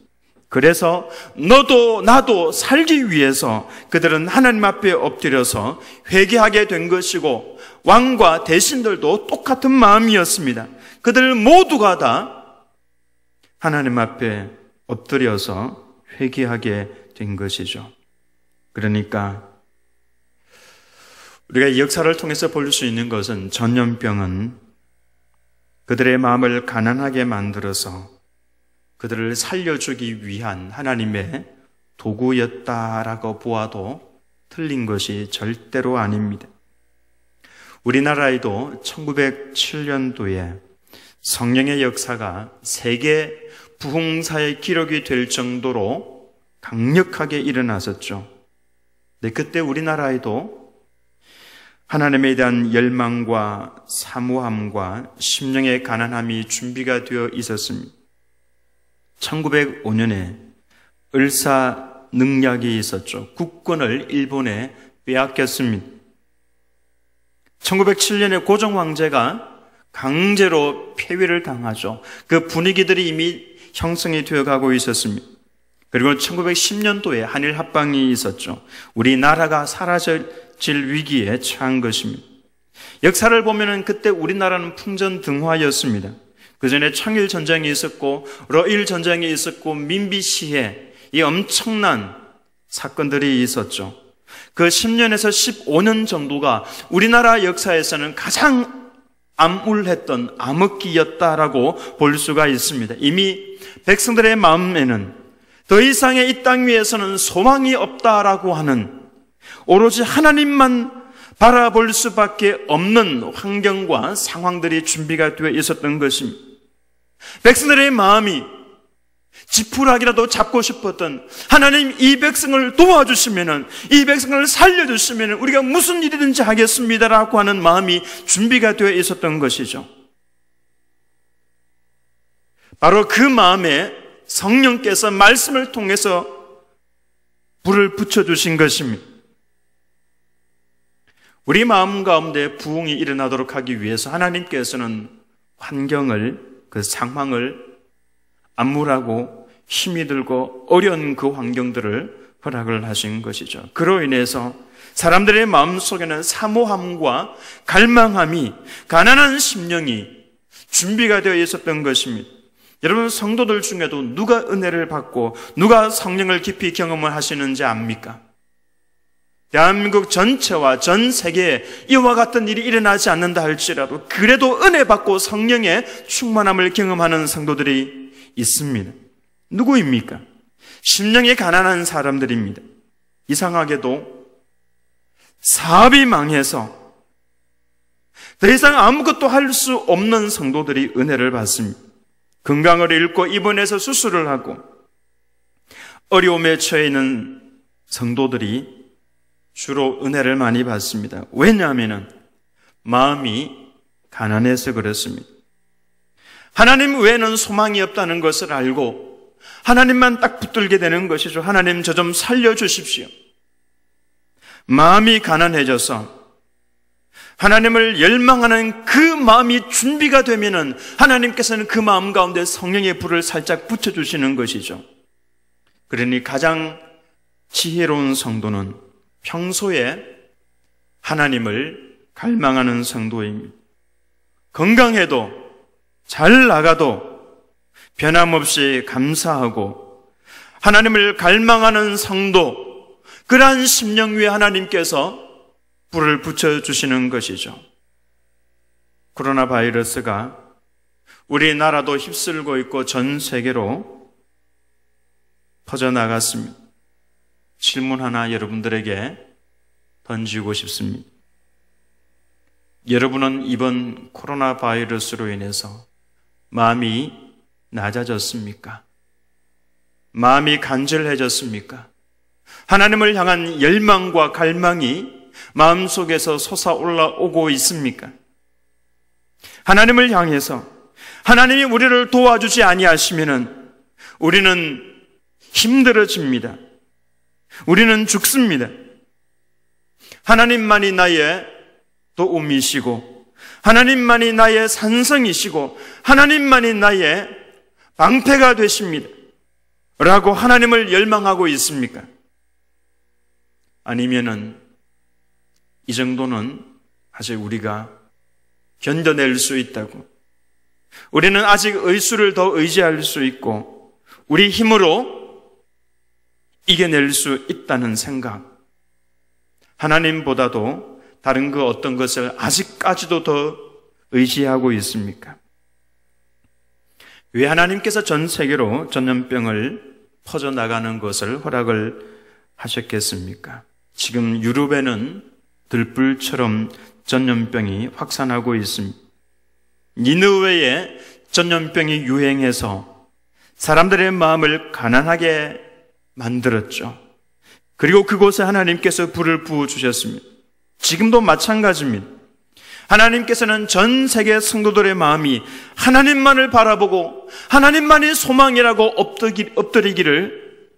그래서 너도 나도 살기 위해서 그들은 하나님 앞에 엎드려서 회개하게 된 것이고, 왕과 대신들도 똑같은 마음이었습니다. 그들 모두가 다 하나님 앞에 엎드려서 회개하게 된 것이죠. 그러니까 우리가 역사를 통해서 볼 수 있는 것은, 전염병은 그들의 마음을 가난하게 만들어서 그들을 살려주기 위한 하나님의 도구였다라고 보아도 틀린 것이 절대로 아닙니다. 우리나라에도 1907년도에 성령의 역사가 세계 부흥사의 기록이 될 정도로 강력하게 일어났었죠. 네, 그때 우리나라에도 하나님에 대한 열망과 사모함과 심령의 가난함이 준비가 되어 있었습니다. 1905년에 을사능력이 있었죠. 국권을 일본에 빼앗겼습니다. 1907년에 고종 황제가 강제로 폐위를 당하죠. 그 분위기들이 이미 형성이 되어가고 있었습니다. 그리고 1910년도에 한일 합방이 있었죠. 우리나라가 사라질 위기에 처한 것입니다. 역사를 보면은 그때 우리나라는 풍전등화였습니다. 그 전에 청일 전쟁이 있었고, 러일 전쟁이 있었고, 민비시해, 이 엄청난 사건들이 있었죠. 그 10년에서 15년 정도가 우리나라 역사에서는 가장 암울했던 암흑기였다라고 볼 수가 있습니다. 이미 백성들의 마음에는 더 이상의 이 땅 위에서는 소망이 없다라고 하는, 오로지 하나님만 바라볼 수밖에 없는 환경과 상황들이 준비가 되어 있었던 것입니다. 백성들의 마음이 지푸라기라도 잡고 싶었던, 하나님 이 백성을 도와주시면은, 이 백성을 살려주시면은 우리가 무슨 일이든지 하겠습니다라고 하는 마음이 준비가 되어 있었던 것이죠. 바로 그 마음에 성령께서 말씀을 통해서 불을 붙여주신 것입니다. 우리 마음 가운데 부흥이 일어나도록 하기 위해서 하나님께서는 환경을, 그 상황을 암울하고 힘이 들고 어려운 그 환경들을 허락을 하신 것이죠. 그로 인해서 사람들의 마음속에는 사모함과 갈망함이, 가난한 심령이 준비가 되어 있었던 것입니다. 여러분, 성도들 중에도 누가 은혜를 받고 누가 성령을 깊이 경험을 하시는지 압니까? 대한민국 전체와 전 세계에 이와 같은 일이 일어나지 않는다 할지라도 그래도 은혜 받고 성령의 충만함을 경험하는 성도들이 있습니다. 누구입니까? 심령이 가난한 사람들입니다. 이상하게도 사업이 망해서 더 이상 아무것도 할 수 없는 성도들이 은혜를 받습니다. 건강을 잃고 입원해서 수술을 하고 어려움에 처해 있는 성도들이 주로 은혜를 많이 받습니다. 왜냐하면 마음이 가난해서 그렇습니다. 하나님 외에는 소망이 없다는 것을 알고 하나님만 딱 붙들게 되는 것이죠. 하나님, 저 좀 살려주십시오. 마음이 가난해져서 하나님을 열망하는 그 마음이 준비가 되면은 하나님께서는 그 마음 가운데 성령의 불을 살짝 붙여주시는 것이죠. 그러니 가장 지혜로운 성도는 평소에 하나님을 갈망하는 성도입니다. 건강해도 잘 나가도 변함없이 감사하고 하나님을 갈망하는 성도, 그러한 심령 위에 하나님께서 불을 붙여주시는 것이죠. 코로나 바이러스가 우리나라도 휩쓸고 있고 전 세계로 퍼져나갔습니다. 질문 하나 여러분들에게 던지고 싶습니다. 여러분은 이번 코로나 바이러스로 인해서 마음이 낮아졌습니까? 마음이 간절해졌습니까? 하나님을 향한 열망과 갈망이 마음속에서 솟아올라오고 있습니까? 하나님을 향해서 하나님이 우리를 도와주지 아니하시면은 우리는 힘들어집니다. 우리는 죽습니다. 하나님만이 나의 도움이시고 하나님만이 나의 산성이시고 하나님만이 나의 방패가 되십니다. 라고 하나님을 열망하고 있습니까? 아니면은 이 정도는 아직 우리가 견뎌낼 수 있다고, 우리는 아직 의수를 더 의지할 수 있고 우리 힘으로 이겨낼 수 있다는 생각, 하나님보다도 다른 그 어떤 것을 아직까지도 더 의지하고 있습니까? 왜 하나님께서 전 세계로 전염병을 퍼져나가는 것을 허락을 하셨겠습니까? 지금 유럽에는 들불처럼 전염병이 확산하고 있습니다. 니느웨에 전염병이 유행해서 사람들의 마음을 가난하게 만들었죠. 그리고 그곳에 하나님께서 불을 부어주셨습니다. 지금도 마찬가지입니다. 하나님께서는 전 세계 성도들의 마음이 하나님만을 바라보고 하나님만이 소망이라고 엎드리기를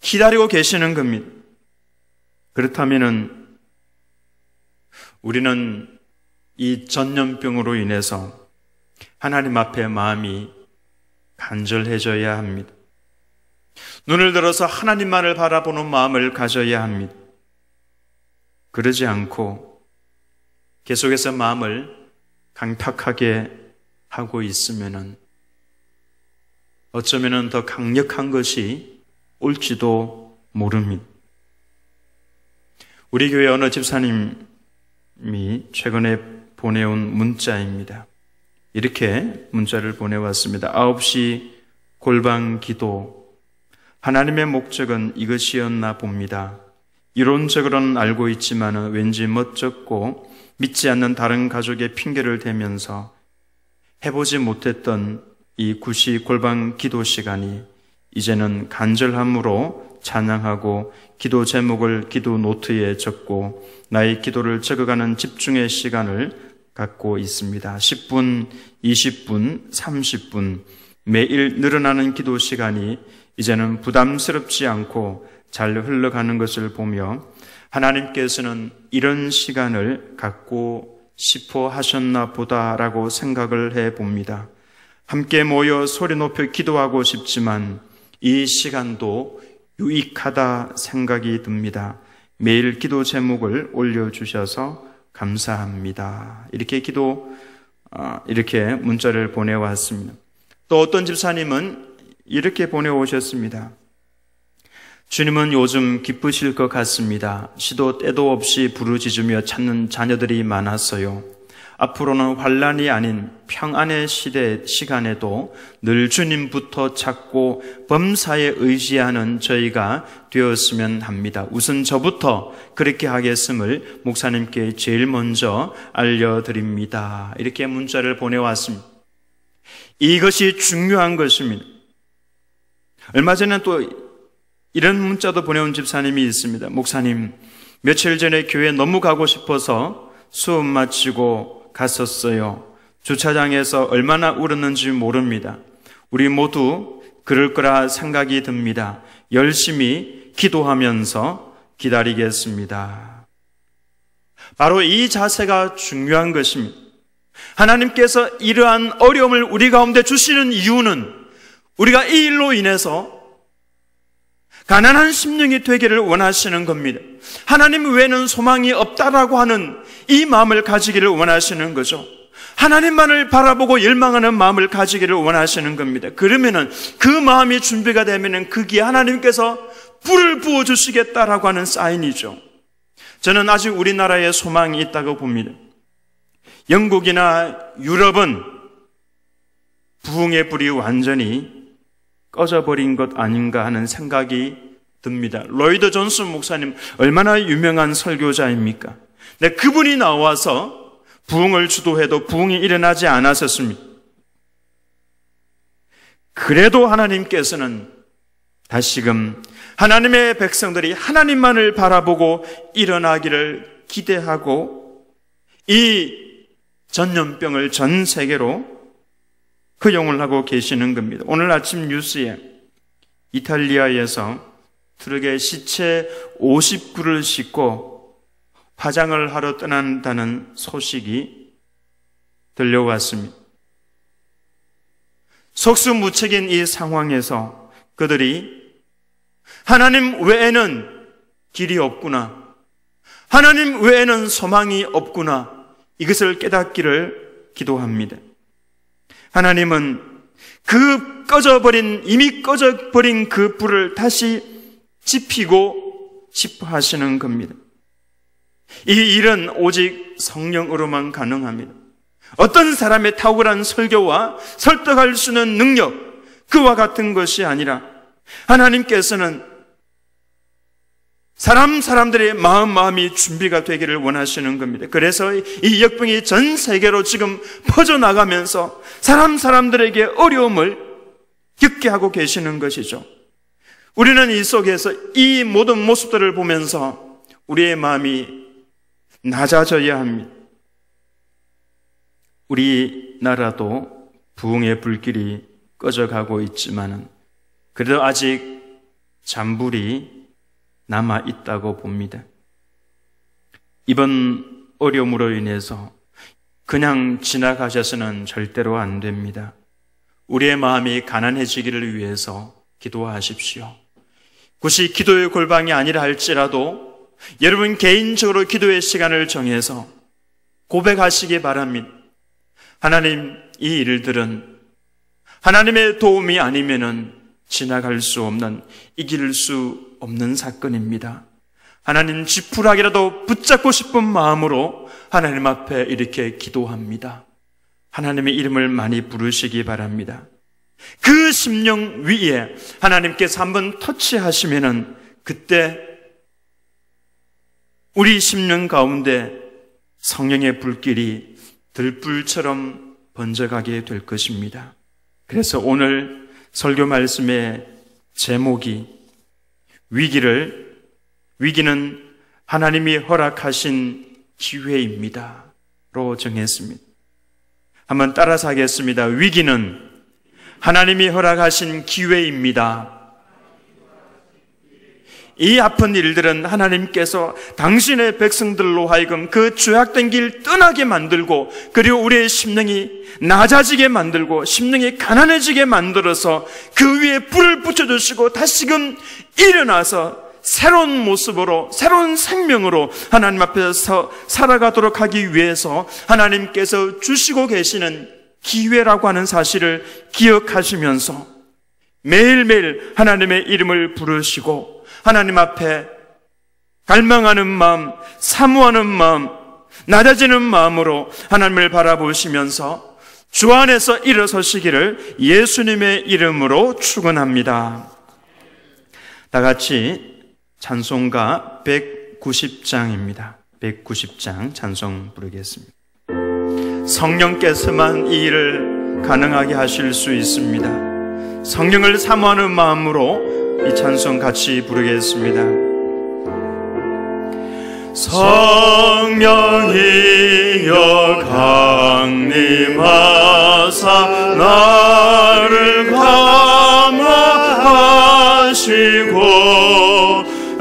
기다리고 계시는 겁니다. 그렇다면은 우리는 이 전염병으로 인해서 하나님 앞에 마음이 간절해져야 합니다. 눈을 들어서 하나님만을 바라보는 마음을 가져야 합니다. 그러지 않고 계속해서 마음을 강팍하게 하고 있으면은 어쩌면은 더 강력한 것이 올지도 모릅니다. 우리 교회 어느 집사님이 최근에 보내온 문자입니다. 이렇게 문자를 보내왔습니다. 9시 골방 기도. 하나님의 목적은 이것이었나 봅니다. 이론적으로는 알고 있지만 왠지 멋쩍고 믿지 않는 다른 가족의 핑계를 대면서 해보지 못했던 이 9시 골방 기도 시간이 이제는 간절함으로 찬양하고 기도 제목을 기도 노트에 적고 나의 기도를 적어가는 집중의 시간을 갖고 있습니다. 10분, 20분, 30분 매일 늘어나는 기도 시간이 이제는 부담스럽지 않고 잘 흘러가는 것을 보며 하나님께서는 이런 시간을 갖고 싶어 하셨나 보다라고 생각을 해봅니다. 함께 모여 소리 높여 기도하고 싶지만 이 시간도 유익하다 생각이 듭니다. 매일 기도 제목을 올려주셔서 감사합니다. 이렇게 문자를 보내왔습니다. 또 어떤 집사님은 이렇게 보내오셨습니다. 주님은 요즘 기쁘실 것 같습니다. 시도 때도 없이 부르짖으며 찾는 자녀들이 많았어요. 앞으로는 환란이 아닌 평안의 시간에도 늘 주님부터 찾고 범사에 의지하는 저희가 되었으면 합니다. 우선 저부터 그렇게 하겠음을 목사님께 제일 먼저 알려드립니다. 이렇게 문자를 보내왔습니다. 이것이 중요한 것입니다. 얼마 전에 또 이런 문자도 보내온 집사님이 있습니다. 목사님, 며칠 전에 교회 너무 가고 싶어서 수업 마치고 갔었어요. 주차장에서 얼마나 울었는지 모릅니다. 우리 모두 그럴 거라 생각이 듭니다. 열심히 기도하면서 기다리겠습니다. 바로 이 자세가 중요한 것입니다. 하나님께서 이러한 어려움을 우리 가운데 주시는 이유는 우리가 이 일로 인해서 가난한 심령이 되기를 원하시는 겁니다. 하나님 외에는 소망이 없다라고 하는 이 마음을 가지기를 원하시는 거죠. 하나님만을 바라보고 열망하는 마음을 가지기를 원하시는 겁니다. 그러면은 그 마음이 준비가 되면은 거기에 하나님께서 불을 부어주시겠다라고 하는 사인이죠. 저는 아직 우리나라에 소망이 있다고 봅니다. 영국이나 유럽은 부흥의 불이 완전히 꺼져버린 것 아닌가 하는 생각이 듭니다. 로이드 존슨 목사님 얼마나 유명한 설교자입니까? 근데 그분이 나와서 부흥을 주도해도 부흥이 일어나지 않았었습니다. 그래도 하나님께서는 다시금 하나님의 백성들이 하나님만을 바라보고 일어나기를 기대하고 이 전염병을 전 세계로 허용을 하고 계시는 겁니다. 오늘 아침 뉴스에 이탈리아에서 트럭에 시체 50구를 싣고 화장을 하러 떠난다는 소식이 들려왔습니다. 속수무책인 이 상황에서 그들이 하나님 외에는 길이 없구나, 하나님 외에는 소망이 없구나, 이것을 깨닫기를 기도합니다. 하나님은 이미 꺼져버린 그 불을 다시 지피고 싶어 하시는 겁니다. 이 일은 오직 성령으로만 가능합니다. 어떤 사람의 탁월한 설교와 설득할 수 있는 능력, 그와 같은 것이 아니라 하나님께서는 사람들의 마음이 준비가 되기를 원하시는 겁니다. 그래서 이 역병이 전 세계로 지금 퍼져나가면서 사람들에게 어려움을 겪게 하고 계시는 것이죠. 우리는 이 속에서 이 모든 모습들을 보면서 우리의 마음이 낮아져야 합니다. 우리나라도 부흥의 불길이 꺼져가고 있지만은 그래도 아직 잔불이 남아 있다고 봅니다. 이번 어려움으로 인해서 그냥 지나가셔서는 절대로 안 됩니다. 우리의 마음이 가난해지기를 위해서 기도하십시오. 굳이 기도의 골방이 아니라 할지라도 여러분 개인적으로 기도의 시간을 정해서 고백하시기 바랍니다. 하나님, 이 일들은 하나님의 도움이 아니면은 지나갈 수 없는, 이길 수 없는 사건입니다. 하나님, 지푸라기라도 붙잡고 싶은 마음으로 하나님 앞에 이렇게 기도합니다. 하나님의 이름을 많이 부르시기 바랍니다. 그 심령 위에 하나님께서 한번 터치하시면은 그때 우리 심령 가운데 성령의 불길이 들불처럼 번져가게 될 것입니다. 그래서 오늘 설교 말씀의 제목이 위기는 하나님이 허락하신 기회입니다 로 정했습니다. 한번 따라서 하겠습니다. 위기는 하나님이 허락하신 기회입니다. 이 아픈 일들은 하나님께서 당신의 백성들로 하여금 그 죄악된 길 떠나게 만들고, 그리고 우리의 심령이 낮아지게 만들고 심령이 가난해지게 만들어서 그 위에 불을 붙여주시고 다시금 일어나서 새로운 모습으로, 새로운 생명으로 하나님 앞에서 살아가도록 하기 위해서 하나님께서 주시고 계시는 기회라고 하는 사실을 기억하시면서 매일매일 하나님의 이름을 부르시고 하나님 앞에 갈망하는 마음, 사모하는 마음, 낮아지는 마음으로 하나님을 바라보시면서 주 안에서 일어서시기를 예수님의 이름으로 축원합니다. 다 같이 찬송가 190장입니다. 190장 찬송 부르겠습니다. 성령께서만 이 일을 가능하게 하실 수 있습니다. 성령을 사모하는 마음으로 이 찬송 같이 부르겠습니다. 성령이여 강림하사 나를 감화하시고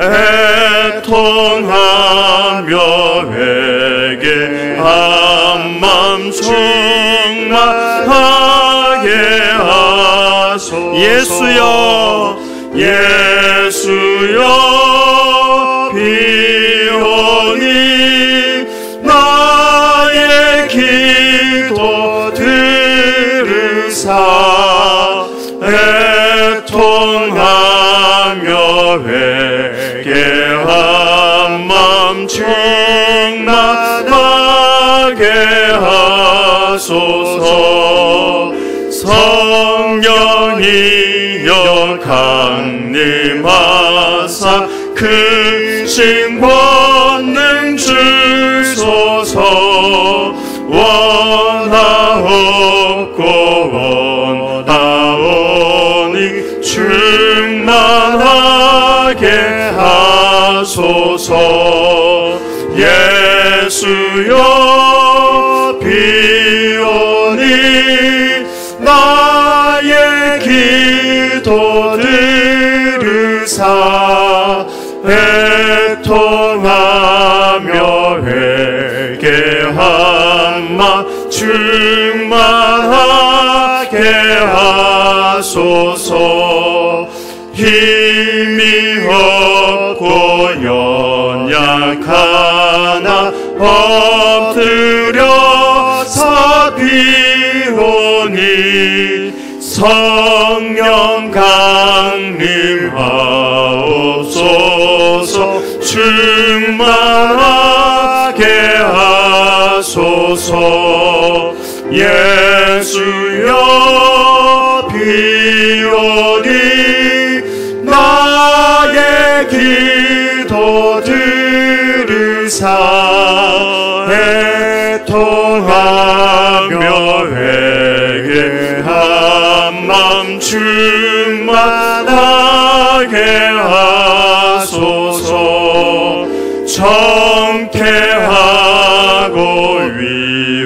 애통하며 회개한 맘 충만하게 하소서. 예수여 비오니 나의 기도 들으사 애통하며 회개한 맘 충만하게 하소서. 성령이여 강림하사 크신 권능 주소서. 원하옵고 원하오니 충만하게 하소서. 예수여 비오니 나의 기도 들으사 애통하며 회개한 마 충만하게 하소서. 힘이 없고 연약하나 엎드려서 비오니 성령 강림하옵소서. 충만하게 하소서. 예수여 비오니 나의 기도 들으사 애통하며 회개한 맘 충만하게 하소서. 정케하고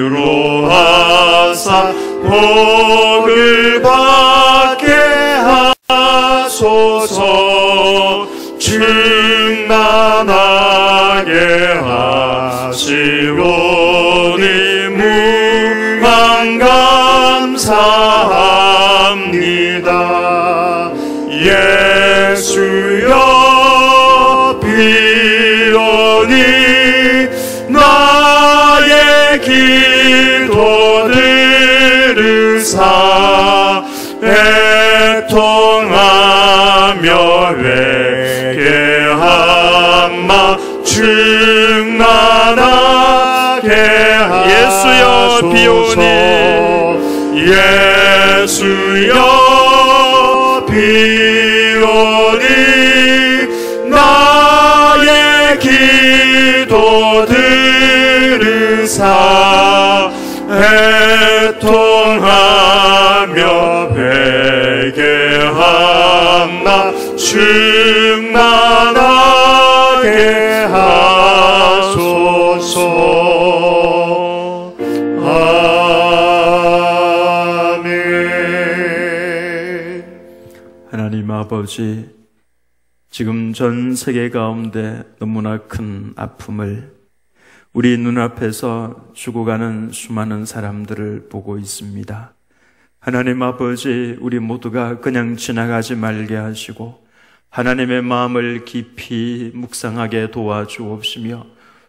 위로하사 복을 받게 하소서. 충만하게 하시오니 무한 감사합니다. 예수여 비오니 나의 기도 들으사 애통하며 회개한 마 충만하게 하소서. 예수여 비오니 예수여 비오니 나의 기도 들으사 애통하며 회개한 나 충만하게 하소서. 아멘. 하나님 아버지, 지금 전 세계 가운데 너무나 큰 아픔을 우리 눈앞에서 죽어가는 수많은 사람들을 보고 있습니다. 하나님 아버지, 우리 모두가 그냥 지나가지 말게 하시고 하나님의 마음을 깊이 묵상하게 도와주옵시며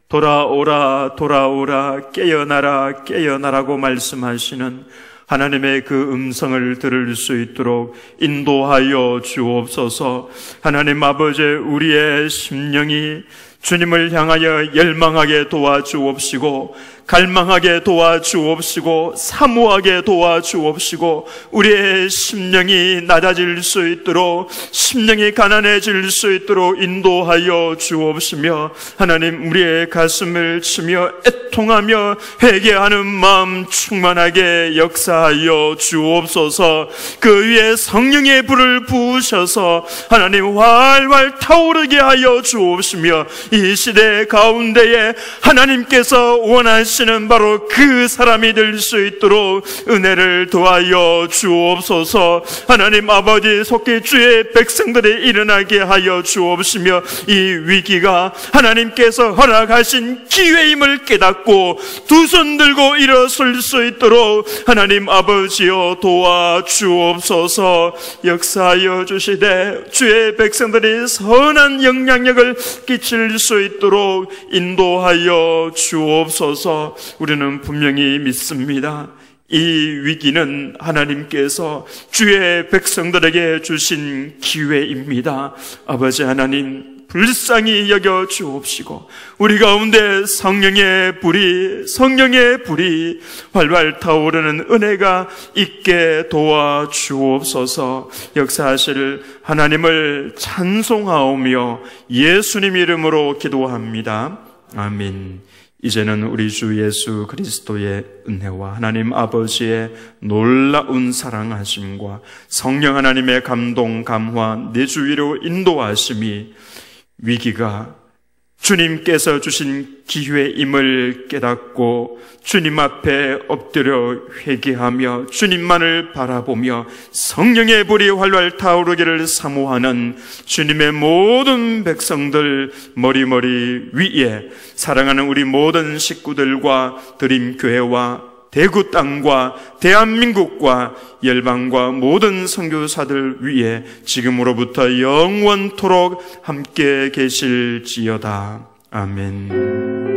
돌아오라 돌아오라 깨어나라 깨어나라고 말씀하시는 하나님의 그 음성을 들을 수 있도록 인도하여 주옵소서. 하나님 아버지, 우리의 심령이 주님을 향하여 열망하게 도와주옵시고 갈망하게 도와주옵시고 사모하게 도와주옵시고 우리의 심령이 낮아질 수 있도록 심령이 가난해질 수 있도록 인도하여 주옵시며 하나님, 우리의 가슴을 치며 애통하며 회개하는 마음 충만하게 역사하여 주옵소서. 그 위에 성령의 불을 부으셔서 하나님 활활 타오르게 하여 주옵시며 이 시대 가운데에 하나님께서 원하시는 바로 그 사람이 될 수 있도록 은혜를 더하여 주옵소서. 하나님 아버지, 속히 주의 백성들이 일어나게 하여 주옵시며 이 위기가 하나님께서 허락하신 기회임을 깨닫고 두 손 들고 일어설 수 있도록 하나님 아버지여 도와주옵소서. 역사하여 주시되 주의 백성들이 선한 영향력을 끼칠 수 있도록 인도하여 주옵소서. 우리는 분명히 믿습니다. 이 위기는 하나님께서 주의 백성들에게 주신 기회입니다. 아버지 하나님, 불쌍히 여겨 주옵시고 우리 가운데 성령의 불이 활활 타오르는 은혜가 있게 도와주옵소서. 역사하실 하나님을 찬송하오며 예수님 이름으로 기도합니다. 아멘. 이제는 우리 주 예수 그리스도의 은혜와 하나님 아버지의 놀라운 사랑하심과 성령 하나님의 감동, 감화, 내주 위로 인도하심이 위기가 주님께서 주신 기회임을 깨닫고 주님 앞에 엎드려 회개하며 주님만을 바라보며 성령의 불이 활활 타오르기를 사모하는 주님의 모든 백성들 머리머리 위에 사랑하는 우리 모든 식구들과 드림교회와 대구 땅과 대한민국과 열방과 모든 선교사들 위해 지금으로부터 영원토록 함께 계실지어다. 아멘.